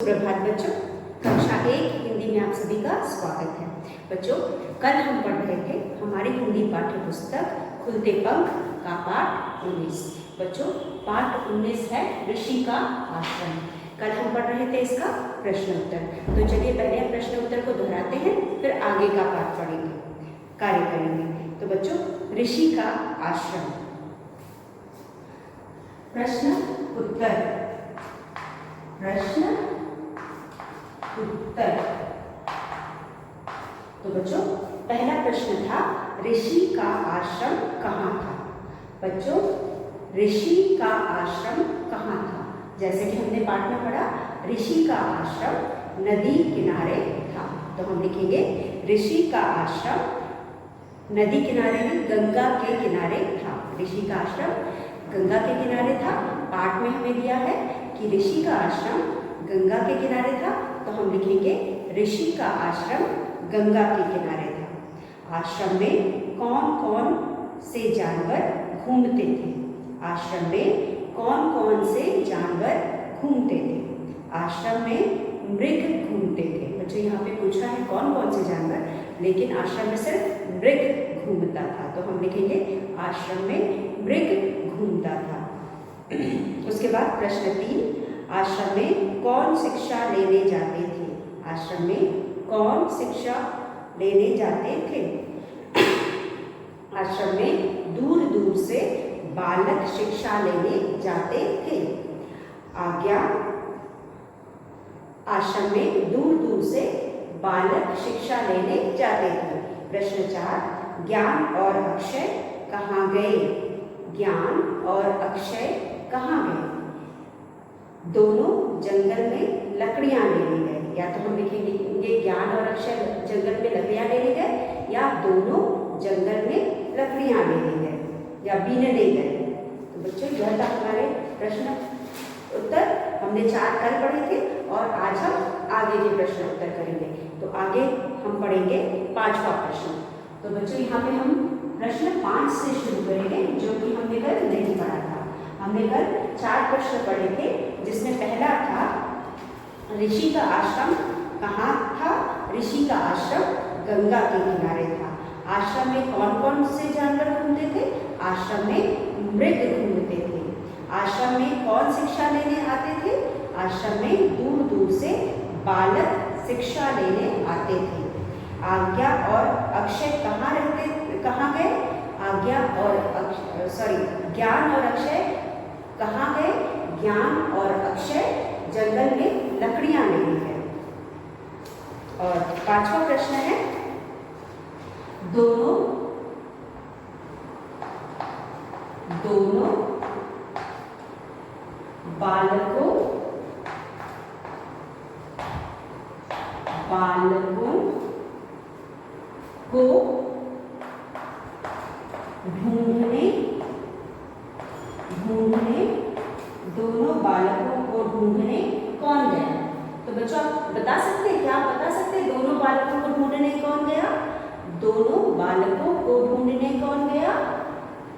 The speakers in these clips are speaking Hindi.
सुप्रभात बच्चों, कक्षा 1 हिंदी में आप सभी का स्वागत है। बच्चों, कल हम पढ़ रहे थे हमारी हिंदी पाठ्य पुस्तक खुलते पंख का पाठ 19। बच्चों, पाठ 19 है ऋषि का आश्रम। कल हम पढ़ रहे थे इसका प्रश्न उत्तर। तो चलिए पहले हम प्रश्न उत्तर को दोहराते हैं, फिर आगे का पाठ पढ़ेंगे, कार्य करेंगे। तो बच्चों, ऋषि का आश्रम। प्रश्न उत्तर। प्रश्न उत्तर। तो बच्चों, पहला प्रश्न था ऋषि का आश्रम कहाँ था। बच्चों, ऋषि का आश्रम कहाँ था? जैसे कि हमने पाठ में पढ़ा, ऋषि का आश्रम नदी किनारे था। तो हम लिखेंगे ऋषि का आश्रम नदी किनारे में, गंगा के किनारे था। ऋषि का आश्रम गंगा के किनारे था। पाठ में हमें दिया है कि ऋषि का आश्रम गंगा के किनारे था, तो हम लिखेंगे ऋषि का आश्रम गंगा के किनारे था। आश्रम में कौन कौन से जानवर घूमते थे? आश्रम में कौन कौन से जानवर घूमते थे? आश्रम में मृग घूमते थे। बच्चों, यहाँ पे पूछा है कौन कौन से जानवर, लेकिन आश्रम में सिर्फ मृग घूमता था, तो हम लिखेंगे आश्रम में मृग घूमता था। उसके बाद प्रश्न 3, आश्रम में कौन शिक्षा लेने जाते थे? आश्रम में कौन शिक्षा लेने जाते थे? आश्रम में दूर दूर से बालक शिक्षा लेने जाते थे। आज्ञा। आश्रम में दूर दूर से बालक शिक्षा लेने जाते थे। प्रश्न 4, ज्ञान और अक्षय कहाँ गए? ज्ञान और अक्षय कहाँ गए? दोनों जंगल में लकड़ियां लेने गए। या तो हम लिखेंगे ज्ञान और अक्षय जंगल में लकड़ियां लेने गए, या दोनों जंगल में लकड़ियां लेने गए, या बीनने गए। तो बच्चों, यह था हमारे प्रश्न उत्तर। हमने 4 कल पढ़े थे और आज हम आगे के प्रश्न उत्तर करेंगे। तो आगे हम पढ़ेंगे 5वां प्रश्न। तो बच्चों, यहाँ पे हम प्रश्न 5 से शुरू करेंगे, जो कि हमने कल नहीं पढ़ा था। हमने कल 4 प्रश्न पढ़े थे, जिसमें पहला था ऋषि का आश्रम कहाँ था? ऋषि का आश्रम गंगा के किनारे था। आश्रम में कौन कौन से जानवर घूमते थे? आश्रम में मृग घूमते थे। आश्रम में कौन शिक्षा लेने आते थे? आश्रम में दूर दूर से बालक शिक्षा लेने आते थे। आज्ञा और अक्षय कहाँ गए? आज्ञा और ज्ञान और अक्षय कहाँ गए? ज्ञान और अक्षय जंगल में लकड़ियां लेने गए। और 5वां प्रश्न है, दोनों बालकों को ढूंढने दोनों बालकों को ढूंढने कौन गया? तो बच्चों, आप बता सकते हैं क्या? आप बता सकते हैं दोनों बालकों को ढूंढने कौन गया? दोनों बालकों को ढूंढने कौन गया?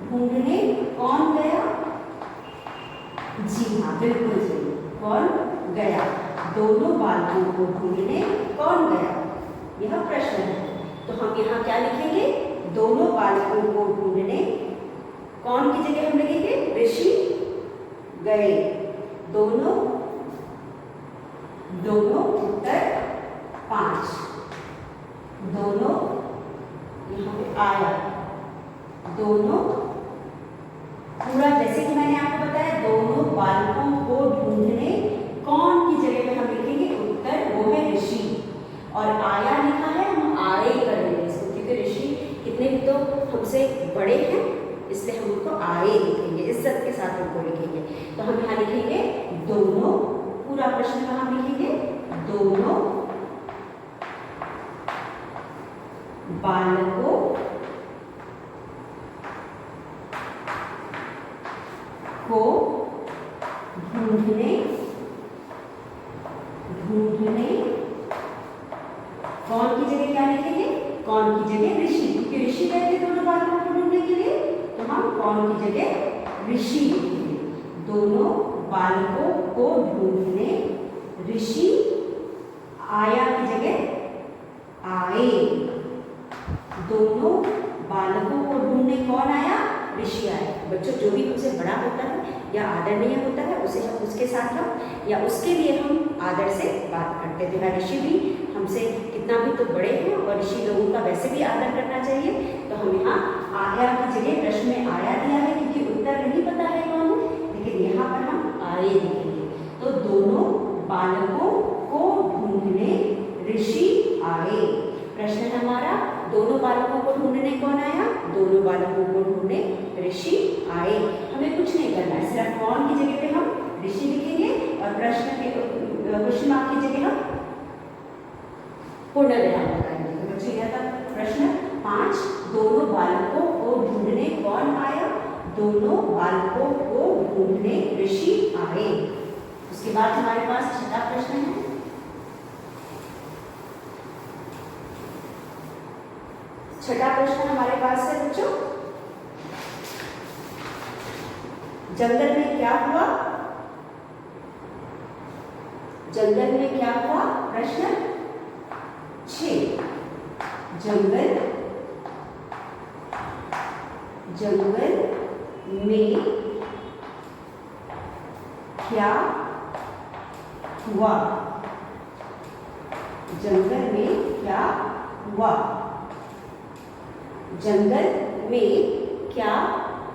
ढूंढने कौन गया? जी हाँ, बिल्कुल सही। कौन गया? दोनों बालकों को ढूंढने कौन गया? यह प्रश्न है। तो हम यहाँ क्या लिखेंगे? दोनों बालकों को ढूंढने कौन की जगह हम लिखेंगे? ऋषि गए। दोनों उत्तर 5। दोनों यहाँ पे आया। दोनों पूरा, जैसे कि मैंने आपको बताया, दोनों बालकों को ढूंढने कौन की जगह पे हम लिखेंगे? उत्तर वो है ऋषि। और आया लिखा है, हम आए करेंगे इसको, क्योंकि ऋषि कितने भी तो हमसे बड़े हैं, इसलिए हम उनको आए लिखेंगे, इज्जत के साथ उनको लिखेंगे। तो हम यहाँ लिखेंगे दोनों। पूरा प्रश्न कहाँ लिखेंगे? दोनों बालकों को ढूंढने कौन की जगह क्या लिखेंगे? कौन की जगह ऋषि, क्योंकि ऋषि गए थे दोनों बालकों को ढूंढने के लिए, तो हम कौन की जगह ऋषि लिखेंगे। दोनों बालकों को ढूंढने ऋषि आया की जगह आए। दोनों बालकों को ढूंढने कौन आया? ऋषि आए। बच्चों जो भी हमसे बड़ा होता है या आदरणीय होता है उसे हम उसके साथ हम या उसके लिए हम आदर से बात करते थे। ऋषि भी हमसे कितना भी तो बड़े हैं और ऋषि लोगों का वैसे भी आदर करना चाहिए। तो हम यहाँ आया की जगह प्रश्न में आया दिया है क्योंकि उत्तर नहीं पता है कौन है, लेकिन यहाँ पर हम आए लिखेंगे। तो दोनों बालकों को ढूंढने ऋषि आए। प्रश्न है हमारा, दोनों बालकों को ढूंढने कौन आया? दोनों बालकों को ढूंढने ऋषि आए। हमें कुछ नहीं करना है, सिर्फ कौन की जगह पे हम ऋषि लिखेंगे और प्रश्न के क्वेश्चन मार्क की जगह हम पूर्ण विराम लगाएंगे। तो बच्चों यह था प्रश्न 5। दोनों बालकों को ढूंढने कौन आया? दोनों बालकों को ढूंढने ऋषि आए। उसके बाद हमारे पास छठा प्रश्न है। छठा प्रश्न हमारे पास है बच्चों, जंगल में क्या हुआ? जंगल में क्या हुआ? प्रश्न 6। जंगल में क्या हुआ? जंगल में क्या हुआ? जंगल में क्या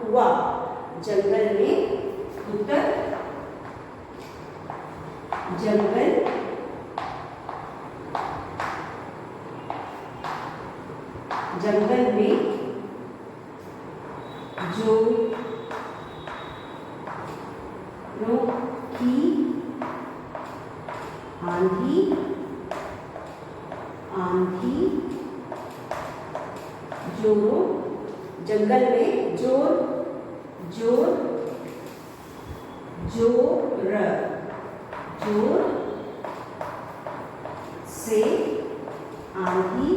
हुआ? जंगल में उत्तर जंगल में जोरों की आंधी जोरों जंगल में जोर से आंधी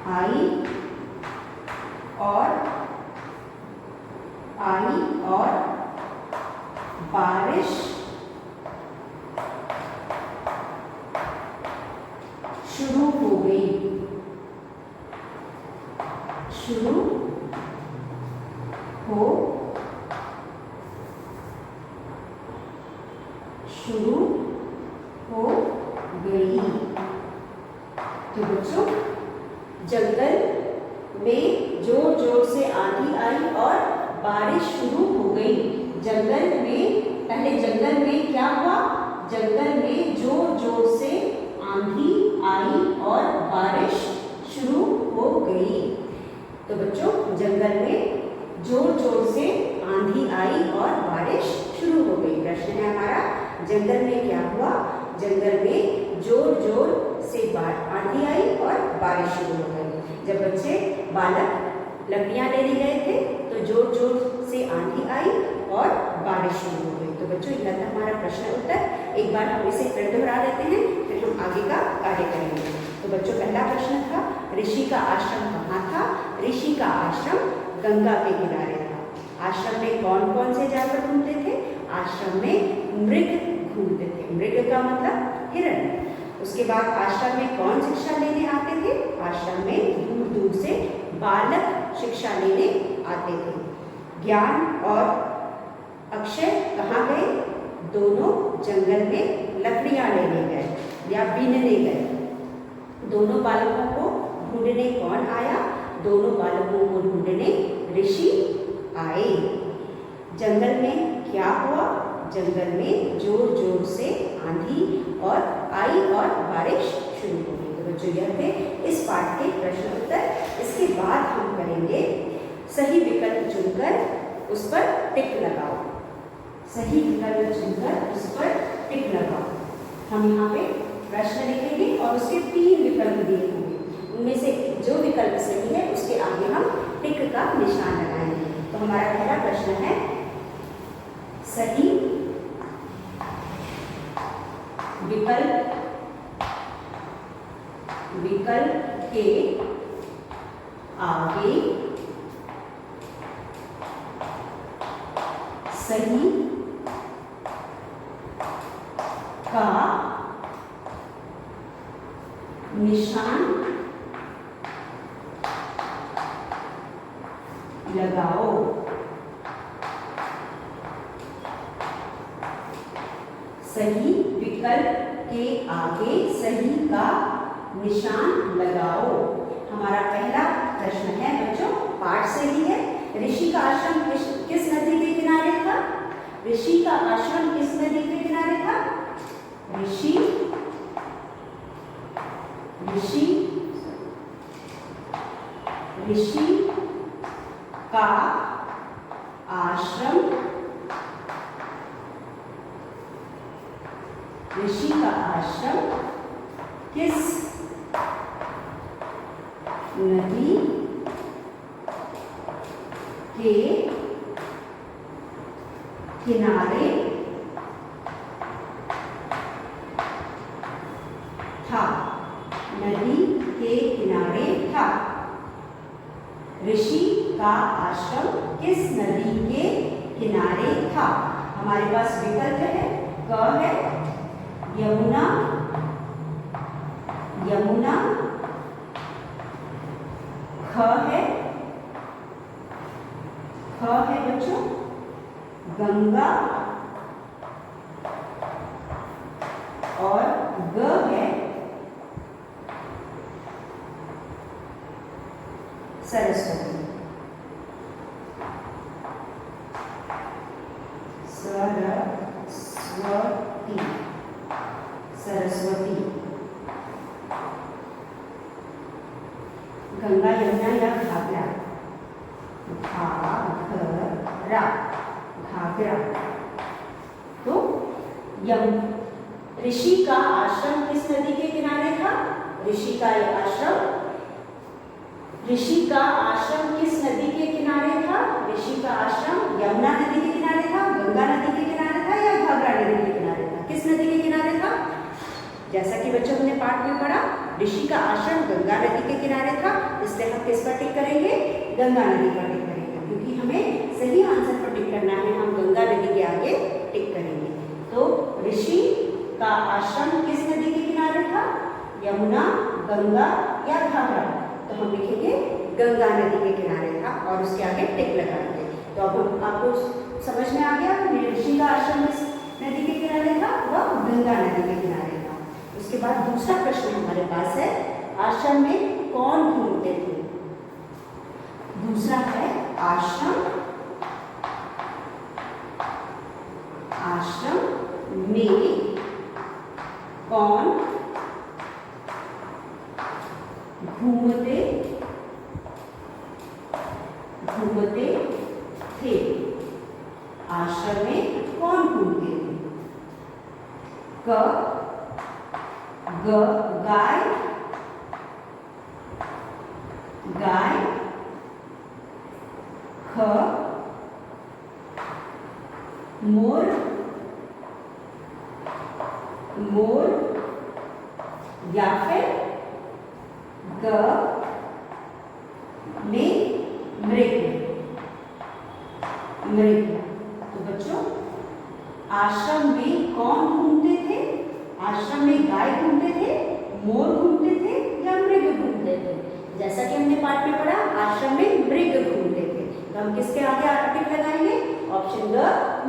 आई और बारिश शुरू हो गई। तो बच्चों जंगल में जोर जोर से आंधी आई और बारिश शुरू हो गई। जंगल में पहले जंगल में क्या हुआ? जंगल में जोर जोर से आंधी आई और बारिश शुरू हो गई। तो बच्चों जंगल में जोर जोर से आंधी आई और बारिश शुरू हो गई। प्रश्न है हमारा, जंगल में क्या हुआ? जंगल में जोर जोर से आंधी आई और बारिश शुरू हो गई। जब बच्चे बालक लकड़ियां लेने गए थे तो जोर जोर से आंधी आई और बारिश शुरू हो गई। तो बच्चों यह था हमारा प्रश्न उत्तर। एक बार हम इसे फिर दोहरा लेते हैं, फिर हम आगे का कार्य करेंगे। तो बच्चों पहला प्रश्न था, ऋषि का आश्रम कहाँ था? ऋषि का आश्रम गंगा के किनारे था। आश्रम में कौन कौन से जानवर घूमते थे? आश्रम में मृग घूमते थे। मृग का मतलब हिरण। उसके बाद आश्रम में कौन शिक्षा लेने आते थे? आश्रम में दूर दूर से बालक शिक्षा लेने आते थे। ज्ञान और अक्षय कहाँ गए? दोनों जंगल में लकड़ियां लेने गए या बीनने गए। दोनों बालकों को ढूंढने कौन आया? दोनों बालकों को ढूंढने ऋषि आए। जंगल में क्या हुआ? जंगल में जोर जोर से आंधी और आई और बारिश शुरू हो गई। तो बच्चों यह थे इस पाठ के प्रश्न उत्तर। इसके बाद हम करेंगे सही विकल्प चुनकर उस पर टिक लगाओ। सही विकल्प चुनकर उस पर टिक लगाओ। हम यहाँ पे प्रश्न लिखेंगे और उसके 3 विकल्प दिए होंगे। उनमें से जो विकल्प सही है उसके आगे हम टिक का निशान लगाएंगे। तो हमारा पहला प्रश्न है, सही विकल्प के आगे सही का निशान लगाओ। सही विकल्प के आगे सही का निशान लगाओ। हमारा पहला प्रश्न है बच्चों, पाठ से ही है। ऋषि का आश्रम किस नदी के किनारे था? ऋषि का आश्रम किस नदी के किनारे था? ऋषि का आश्रम किस नदी के किनारे था? नदी के किनारे था। ऋषि का आश्रम किस नदी के किनारे था? हमारे पास विकल्प है, क है यमुना, ख है बच्चों गंगा, और ग है सरस्वती। सरस्वती गंगा, यमुना या घाघरा? घाघरा। तो ऋषि का आश्रम किस नदी के किनारे था? ऋषि का आश्रम किस नदी के किनारे था? ऋषि का आश्रम यमुना नदी के किनारे था, गंगा नदी के किनारे था, या घाघरा नदी के किनारे था? किस नदी के किनारे था? जैसा कि बच्चों ने पाठ में पढ़ा, ऋषि का आश्रम गंगा नदी के किनारे था, इसलिए हम किस पर टिक करेंगे? गंगा नदी पर टिक करेंगे, क्योंकि हमें सही आंसर पर टिक करना है। हम गंगा नदी के आगे टिक करेंगे। तो ऋषि का आश्रम किस नदी के किनारे था? यमुना, गंगा या घाघरा? तो हम लिखेंगे गंगा नदी के किनारे था और उसके आगे टिक लगाएंगे। तो अब आपको समझ में आ गया ऋषि का आश्रम किस नदी के किनारे था? वह गंगा नदी के किनारे था। उसके बाद दूसरा प्रश्न हमारे पास है, आश्रम में कौन घूमते थे? दूसरा है आश्रम में कौन घूमते थे? आश्रम में कौन घूमते थे? गाय, ख मोर, या फिर ग में मृग। तो बच्चों, आश्रम में कौन घूमते थे? आश्रम में गाय घूमते थे, मोर घूमते थे, या मृग घूमते थे? जैसा कि हमने पाठ में पढ़ा, आश्रम में मृग घूमते थे। तो हम किसके आगे टिक लगाएंगे? ऑप्शन ग,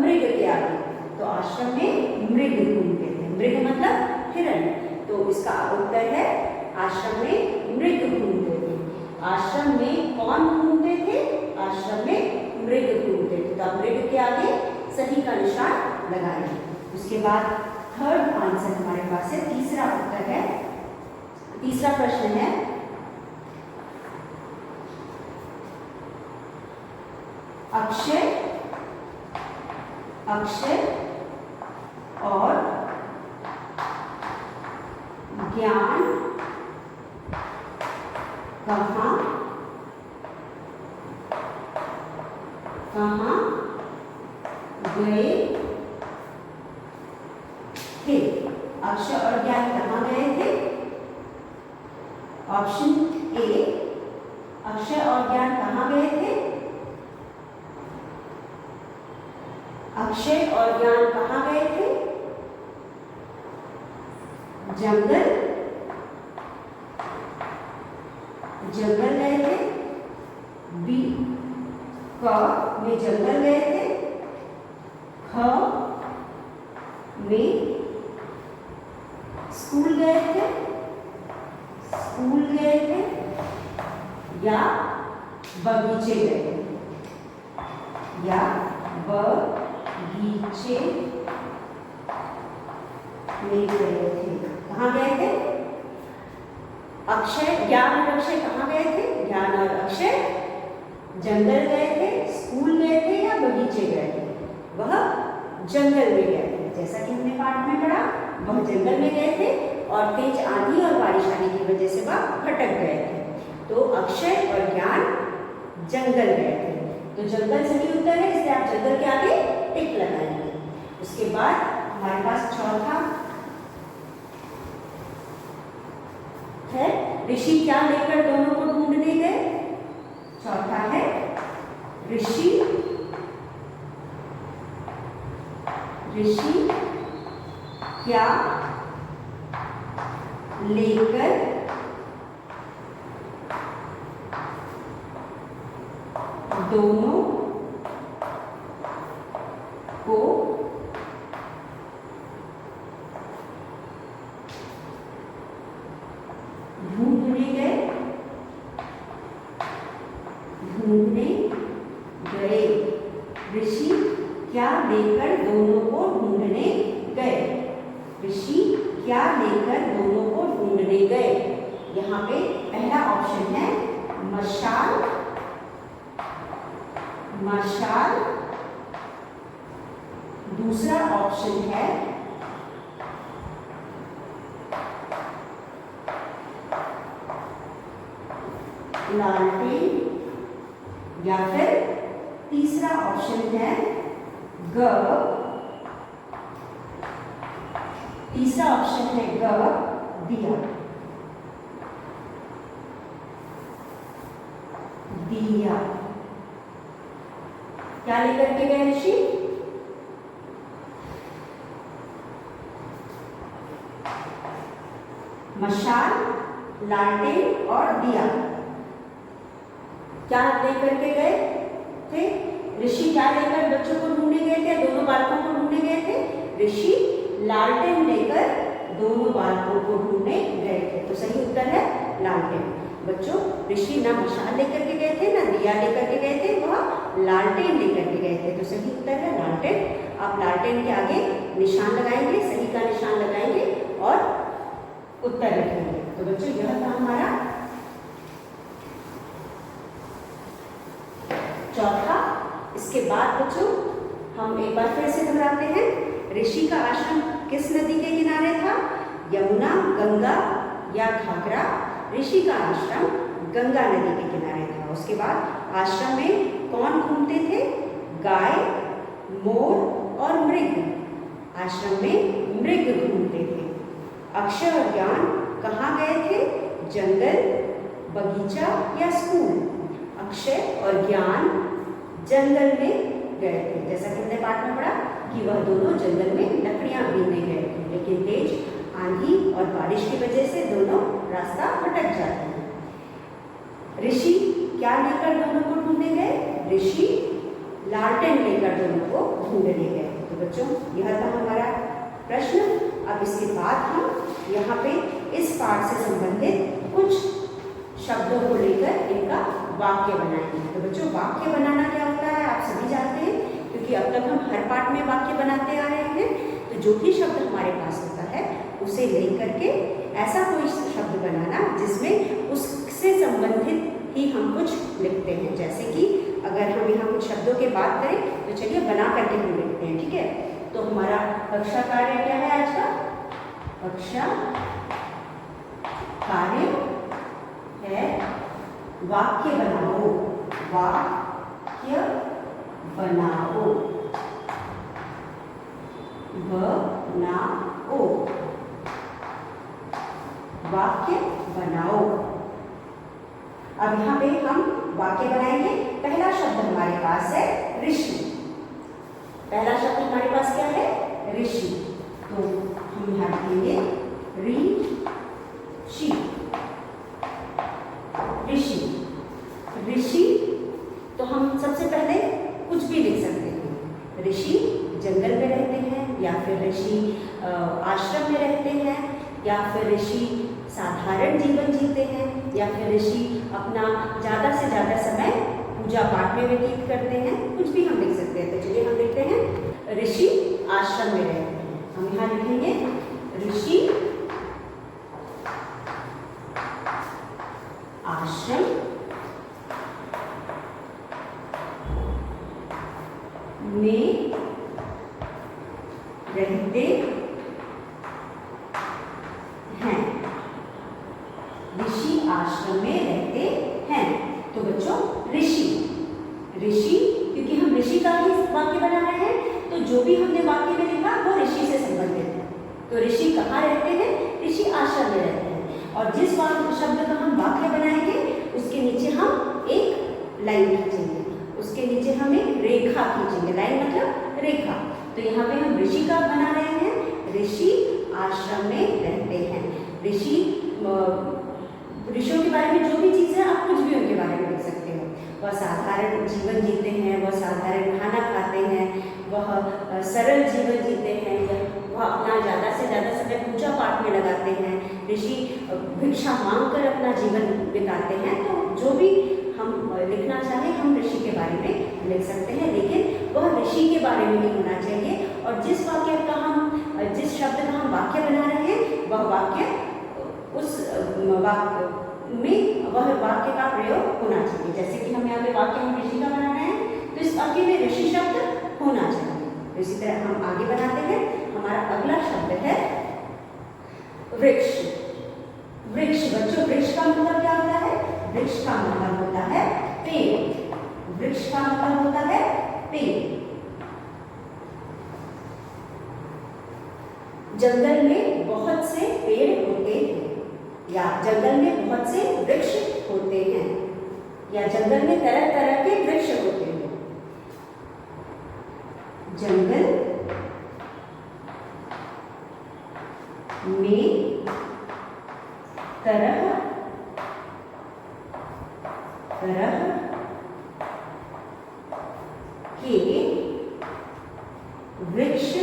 मृग के आगे। तो आश्रम में मृग घूमते थे। मृग मतलब हिरण। तो इसका उत्तर है आश्रम में मृग घूमते थे। आश्रम में कौन घूमते थे? आश्रम में मृग घूमते थे। तो आप मृग के आगे सही का निशान लगाएंगे। उसके बाद थर्ड आंसर हमारे पास है, तीसरा उत्तर है, तीसरा प्रश्न है, अक्षय और ज्ञान कहाँ गए थे? अक्षय और ज्ञान कहाँ गए थे? ऑप्शन ए, अक्षय और ज्ञान कहाँ गए थे? अक्षय और ज्ञान कहाँ गए थे? जंगल गए थे। बी क में जंगल गए थे। ख में स्कूल गए थे। या बगीचे गए थे। या बगीचे में गए थे। कहाँ गए थे? अक्षय, ज्ञान और अक्षय कहाँ गए थे? ज्ञान और अक्षय जंगल गए थे, स्कूल गए थे या बगीचे गए थे? वह जंगल में गए थे। जैसा कि हमने पाठ में पढ़ा, वह जंगल में गए थे और तेज आंधी और बारिश आने की वजह से वह भटक गए थे। तो अक्षय और ज्ञान जंगल गए थे। तो जंगल सही उत्तर है, इसलिए आप जंगल के आगे टिक लगाएंगे। उसके बाद हमारे पास चौथा है, ऋषि क्या लेकर दोनों को ढूंढने गए? चौथा है, ऋषि क्या लेकर दोनों को ढूंढने गए। ऋषि क्या लेकर दोनों को ढूंढने गए? ऋषि क्या लेकर दोनों को ढूंढने गए? यहाँ पे पहला ऑप्शन है मशाल। दूसरा ऑप्शन है लालटेन, या फिर तीसरा ऑप्शन है दिया। क्या लेकर के गए ऋषि? मशाल, लालटेन और दिया। क्या लेकर के गए थे? ऋषि क्या लेकर बच्चों को ढूंढने गए थे, दोनों बालकों को ढूंढने गए थे? ऋषि लालटेन लेकर दोनों बालकों को ढूंढने गए थे। तो सही उत्तर है लालटेन। बच्चों, ऋषि ना मशाल लेकर के गए थे, ना दिया लेकर के गए थे, वह लालटेन लेकर के गए थे। तो सही उत्तर है लालटेन। आप लालटेन के आगे निशान लगाएंगे, सही का निशान लगाएंगे और उत्तर लिखेंगे। तो बच्चों, यह था हमारा चौथा। इसके बाद बच्चों हम एक बार फिर से दोहराते हैं। ऋषि का आश्रम किस नदी के किनारे था? यमुना, गंगा या घाघरा? ऋषि का आश्रम गंगा नदी के किनारे था। उसके बाद आश्रम में कौन घूमते थे? गाय, मोर और मृग। आश्रम में मृग घूमते थे। अक्षय और ज्ञान कहाँ गए थे? जंगल, बगीचा या स्कूल? अक्षय और ज्ञान जंगल में गए थे। जैसा कि हमने पाठ में पढ़ा कि वह दोनों जंगल में लकड़ियां बीनने गए थे, लेकिन तेज आंधी और बारिश की वजह से दोनों रास्ता भटक जाते हैं। ऋषि क्या लेकर दोनों को ढूंढने गए? ऋषि लालटेन लेकर दोनों को ढूंढने गए। तो बच्चों, यह था हमारा प्रश्न। अब इसके बाद हम यहाँ पे इस पाठ से संबंधित कुछ शब्दों को लेकर इनका वाक्य बनाएंगे। तो बच्चों, वाक्य बनाना क्या होता है आप सभी जानते हैं, क्योंकि अब तक हम हर पाठ में वाक्य बनाते आ रहे हैं। तो जो भी शब्द हमारे पास होता है उसे लेकर के ऐसा कोई शब्द बनाना जिसमें उससे संबंधित ही हम कुछ लिखते हैं। जैसे कि अगर हम यहाँ कुछ शब्दों की बात करें तो चलिए बना करके हम लिखते हैं, ठीक है। तो हमारा कक्षा कार्य क्या है आज का? कक्षा कार्य है वाक्य बनाओ। वाक्य बनाओ। वाक्य बनाओ। अब यहाँ पे हम वाक्य बनाएंगे। पहला शब्द हमारे पास है ऋषि। पहला शब्द तो हम यहाँ लिखेंगे ऋषि। ऋषि, ऋषि तो हम सबसे पहले कुछ भी लिख सकते हैं। ऋषि जंगल में रहते हैं, या फिर ऋषि आश्रम में रहते हैं, या फिर ऋषि साधारण जीवन जीते हैं, या फिर ऋषि अपना ज़्यादा से ज़्यादा समय पूजा पाठ में व्यतीत करते हैं। कुछ भी हम लिख सकते हैं। तो चलिए हम लिखते हैं ऋषि आश्रम में रहते हैं। हम यहाँ लिखेंगे ऋषि आश्रम में रहते हैं। ऋषि आश्रम में रहते हैं। तो बच्चों ऋषि, ऋषि क्योंकि हम ऋषि का ही वाक्य बना रहे हैं, तो जो भी हमने वाक्य में लिखा वो ऋषि से संबंधित है। तो ऋषि कहाँ रहते हैं? ऋषि आश्रम में रहते हैं। और जिस शब्द का हम वाक्य बनाएंगे उसके नीचे हम एक लाइन खींचेंगे, उसके नीचे हम एक रेखा खींचेंगे। लाइन मतलब रेखा। तो यहाँ पे हम ऋषि का बना रहे हैं, ऋषि आश्रम में रहते हैं। ऋषि, ऋषियों के बारे में जो भी चीज़ है आप कुछ भी उनके बारे में लिख सकते हो। वह साधारण जीवन जीते हैं, वह साधारण खाना खाते हैं, वह सरल जीवन जीते हैं, वह अपना ज़्यादा से ज़्यादा समय पूजा पाठ में लगाते हैं। ऋषि भिक्षा मांग कर अपना जीवन बिताते हैं। तो जो भी हम लिखना चाहें हम ऋषि के बारे में लिख सकते हैं, लेकिन वह ऋषि के बारे में ही होना चाहिए। और जिस वाक्य का जिस शब्द का हम वाक्य बना रहे हैं वह वाक्य उस वाक्य में वह वाक्य का प्रयोग होना चाहिए। जैसे कि हम यहाँ पे वाक्य हम ऋषि का बना रहे हैं, तो इस वाक्य में ऋषि शब्द होना चाहिए। तो इसी तरह हम आगे बनाते हैं। हमारा अगला शब्द है वृक्ष। वृक्ष बच्चों, वृक्ष का मतलब क्या होता है? वृक्ष का मतलब होता है पेड़। वृक्ष का मतलब होता है पेड़। जंगल में बहुत से पेड़ होते हैं, या जंगल में बहुत से वृक्ष होते हैं, या जंगल में तरह तरह के वृक्ष होते हैं। जंगल में तरह तरह के वृक्ष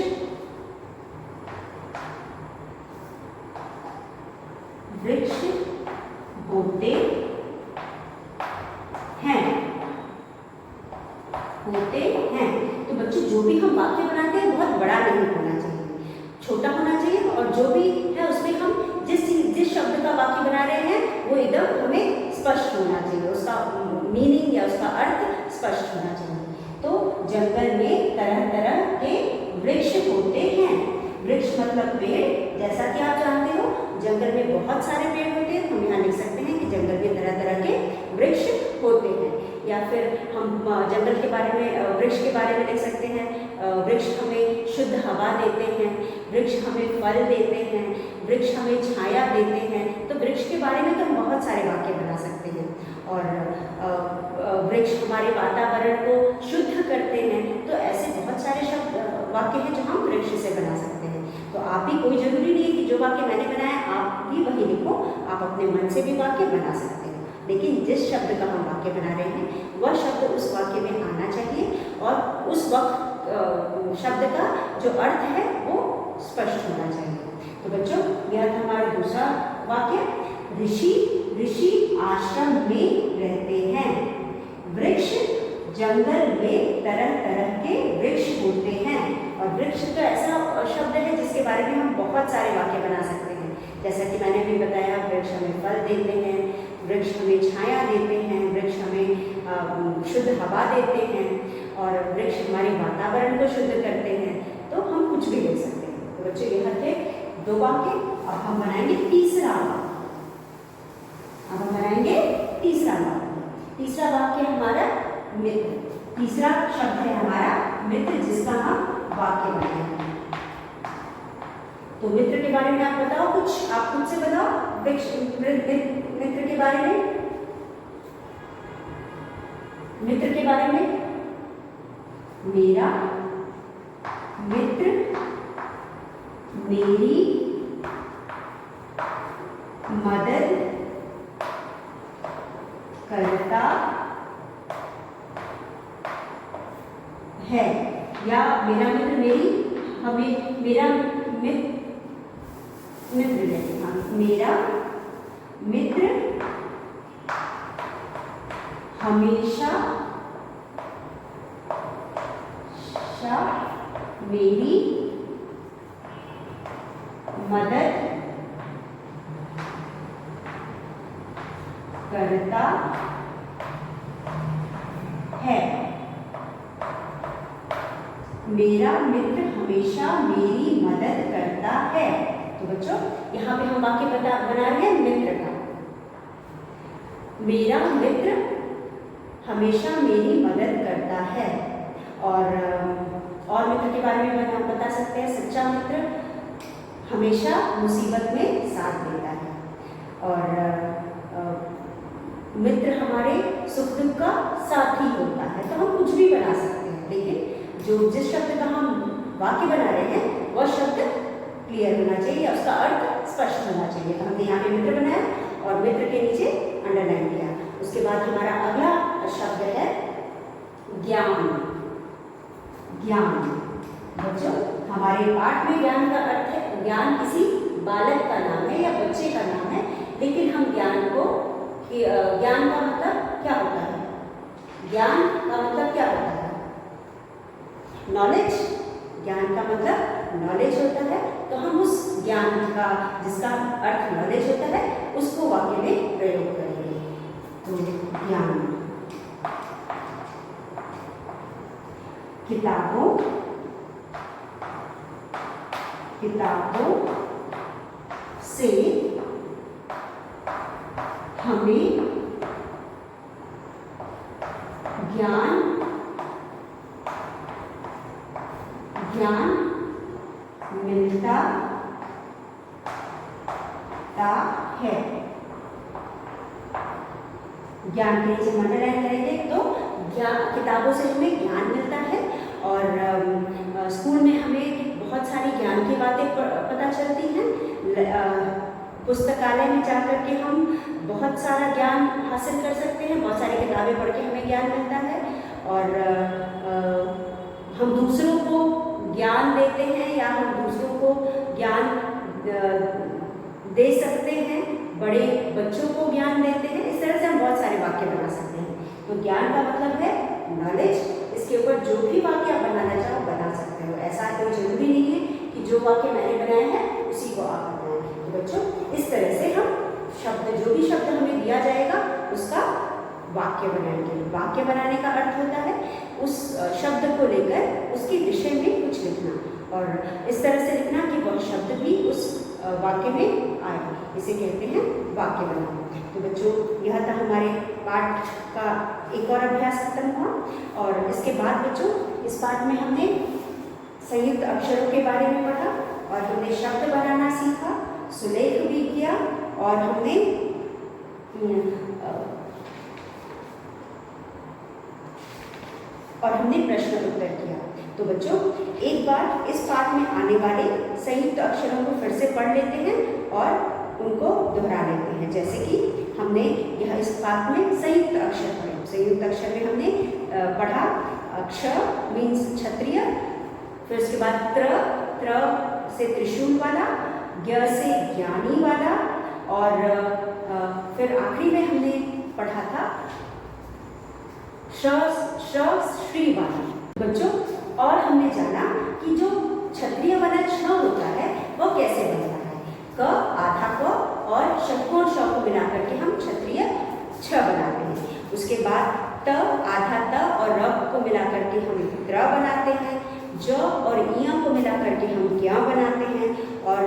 होते हैं। तो बच्चों जो भी हम वाक्य बनाते हैं बहुत बड़ा नहीं होना चाहिए, छोटा होना चाहिए। और जो भी है उसमें हम जिस शब्द का वाक्य बना रहे हैं वो एकदम हमें स्पष्ट होना चाहिए, उसका मीनिंग या उसका अर्थ स्पष्ट होना चाहिए। तो जंगल में तरह तरह के वृक्ष होते हैं। वृक्ष मतलब पेड़। जैसा कि आप जानते हो जंगल में बहुत सारे पेड़ होते हैं। हम यहाँ लिख सकते हैं कि जंगल में तरह तरह के वृक्ष होते हैं। या फिर हम जंगल के बारे में, वृक्ष के बारे में लिख सकते हैं, वृक्ष हमें शुद्ध हवा देते हैं, वृक्ष हमें फल देते हैं, वृक्ष हमें छाया देते हैं। तो वृक्ष के बारे में तो हम बहुत सारे वाक्य बना सकते हैं। और वृक्ष हमारे वातावरण को शुद्ध करते हैं। तो ऐसे बहुत सारे शब्द वाक्य हैं जो हम वृक्ष से बना सकते हैं। तो आप भी, कोई जरूरी नहीं है कि जो वाक्य मैंने बनाया आप भी वही लिखो, आप अपने मन से भी वाक्य बना सकते हैं। लेकिन जिस शब्द का हम वाक्य बना रहे हैं वह शब्द उस वाक्य में आना चाहिए, और उस वक्त शब्द का जो अर्थ है वो स्पष्ट होना चाहिए। तो बच्चों यह था हमारा दूसरा वाक्य। ऋषि आश्रम में रहते हैं। वृक्ष जंगल में तरह तरह के वृक्ष होते हैं। और वृक्ष तो ऐसा शब्द है जिसके बारे में हम बहुत सारे वाक्य बना सकते हैं। जैसा कि मैंने भी बताया, वृक्ष हमें फल देते हैं, वृक्ष हमें छाया देते हैं, वृक्ष हमें शुद्ध हवा देते हैं, और वृक्ष हमारे वातावरण को शुद्ध करते हैं। तो हम कुछ भी ले सकते हैं। तो बच्चों यह थे दो वाक्य। अब हम बनाएंगे तीसरा वाक्य। अब हम बनाएंगे तीसरा वाक्य। तीसरा वाक्य है हमारा मित्र। तीसरा शब्द है हमारा मित्र, जिसका हम वाक्य बनाएंगे। तो मित्र के बारे में आप बताओ कुछ, आप खुद से बताओ मित्र के बारे में। मित्र के बारे में, मेरा मित्र मेरी मदद करता है, या मेरा मित्र मेरा मेरा मित्र हमेशा मेरी मदद करता है। मेरा मित्र हमेशा मेरी मदद करता है। तो बच्चों यहाँ पे हम वाक्य बना रहे हैं मित्र का। मेरा मित्र हमेशा मेरी मदद करता है। और मित्र के बारे में बता सकते हैं, सच्चा मित्र हमेशा मुसीबत में साथ देता है। और मित्र हमारे सुख दुख का साथी होता है। तो हम कुछ भी बना सकते हैं, लेकिन जिस शब्द का हम वाक्य बना रहे हैं वह शब्द क्लियर होना चाहिए, उसका अर्थ स्पष्ट होना चाहिए। तो हमने यहाँ पे मित्र बनाया और मित्र के नीचे अंडरलाइन किया। उसके बाद हमारा अगला शब्द है ज्ञान। ज्ञान बच्चों हमारे पाठ में ज्ञान का अर्थ है, ज्ञान किसी बालक का नाम है या बच्चे का नाम है, लेकिन हम ज्ञान का मतलब क्या होता है? ज्ञान का मतलब क्या होता है? नॉलेज। ज्ञान का मतलब नॉलेज होता है। तो हम उस ज्ञान का जिसका अर्थ नॉलेज होता है उसको वाक्य में प्रयोग करेंगे। तो ज्ञान किताबों से हमें ज्ञान मिलता है। ज्ञान के नीचे अंडरलाइन करेंगे तो किताबों से हमें ज्ञान मिलता है। और स्कूल में हमें बहुत सारी ज्ञान की बातें पता चलती हैं। पुस्तकालय में जाकर के हम बहुत सारा ज्ञान हासिल कर सकते हैं, बहुत सारी किताबें पढ़ के हमें ज्ञान मिलता है। और हम दूसरों को ज्ञान देते हैं या हम दूसरों को ज्ञान दे सकते हैं, बड़े बच्चों को ज्ञान देते हैं। इस तरह से हम बहुत सारे वाक्य बना सकते हैं। तो ज्ञान का मतलब है नॉलेज। इसके ऊपर जो भी वाक्य आप बनाना चाहो बना सकते हो। ऐसा कोई जरूरी नहीं है कि जो वाक्य मैंने बनाया है उसी को आप बनाएं। तो बच्चों इस तरह से हम जो भी शब्द हमें दिया जाएगा उसका वाक्य बनाएंगे। वाक्य बनाने का अर्थ होता है उस शब्द को लेकर उसके विषय में कुछ लिखना, और इस तरह से लिखना कि वह शब्द भी उस वाक्य में आए। इसे कहते हैं वाक्य बनाना। तो बच्चों यह था हमारे पाठ का एक और अभ्यास खत्म हुआ। और इसके बाद बच्चों इस पाठ में हमने संयुक्त अक्षरों के बारे में पढ़ा और हमने शब्द बनाना सीखा, सुलेख भी किया और हमने प्रश्न उत्तर किया। तो बच्चों एक बार इस पाठ में आने वाले संयुक्त अक्षरों को फिर से पढ़ लेते हैं और उनको दोहरा लेते हैं। जैसे कि हमने यह इस पाठ में संयुक्त अक्षर पढ़े। संयुक्त अक्षर में हमने पढ़ा अक्षर मीन्स क्षत्रिय, फिर उसके बाद त्र से त्रिशूल वाला, ज्ञ से ज्ञानी वाला, और फिर आखिरी में हमने पढ़ा था श्री वाला। बच्चों और हमने जाना कि जो क्षत्रिय वाला छ होता है वो कैसे बनता है। क आधा क और षटकोण श को मिलाकर के हम क्षत्रिय छ बनाते हैं। उसके बाद त आधा त और र को मिलाकर के हम त्र बनाते हैं। ज और इ को मिलाकर के हम ज्ञ बनाते हैं, और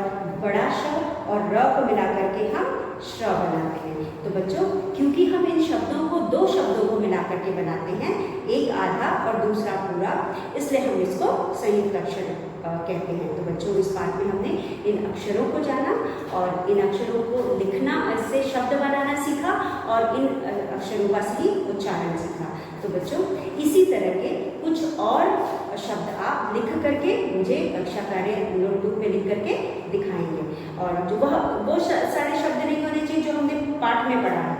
बड़ा श और र को मिलाकर के हम श्र बनाते हैं। तो बच्चों क्योंकि हम इन शब्दों को दो शब्दों को मिलाकर के बनाते हैं, एक आधा और दूसरा पूरा, इसलिए हम इसको संयुक्त अक्षर कहते हैं। तो बच्चों इस पाठ में हमने इन अक्षरों को जाना और इन अक्षरों को लिखना, इससे शब्द बनाना सीखा और इन अक्षरों का सही उच्चारण सीखा। तो बच्चों इसी तरह के कुछ और शब्द आप लिख करके मुझे कक्षा कार्य नोटबुक पे लिख करके दिखाएंगे। और जो वो सारे शब्द नहीं होने चाहिए जो हमने पाठ में पढ़ा है।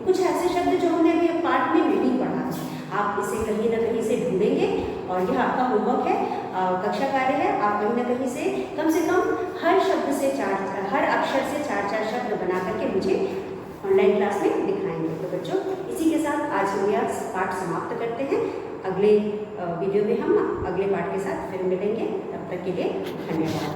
कुछ ऐसे शब्द जो हमने अभी पाठ में नहीं पढ़ा, आप इसे कहीं ना कहीं से ढूंढेंगे और यह आपका होमवर्क है, कक्षा कार्य है। आप कहीं ना कहीं से कम हर शब्द से हर अक्षर से 4-4 शब्द बना करके मुझे ऑनलाइन क्लास में दिखाएंगे। तो बच्चों, इसी के साथ आज हम यह पाठ समाप्त करते हैं। अगले वीडियो में हम अगले पाठ के साथ फिर मिलेंगे। तब तक के लिए धन्यवाद।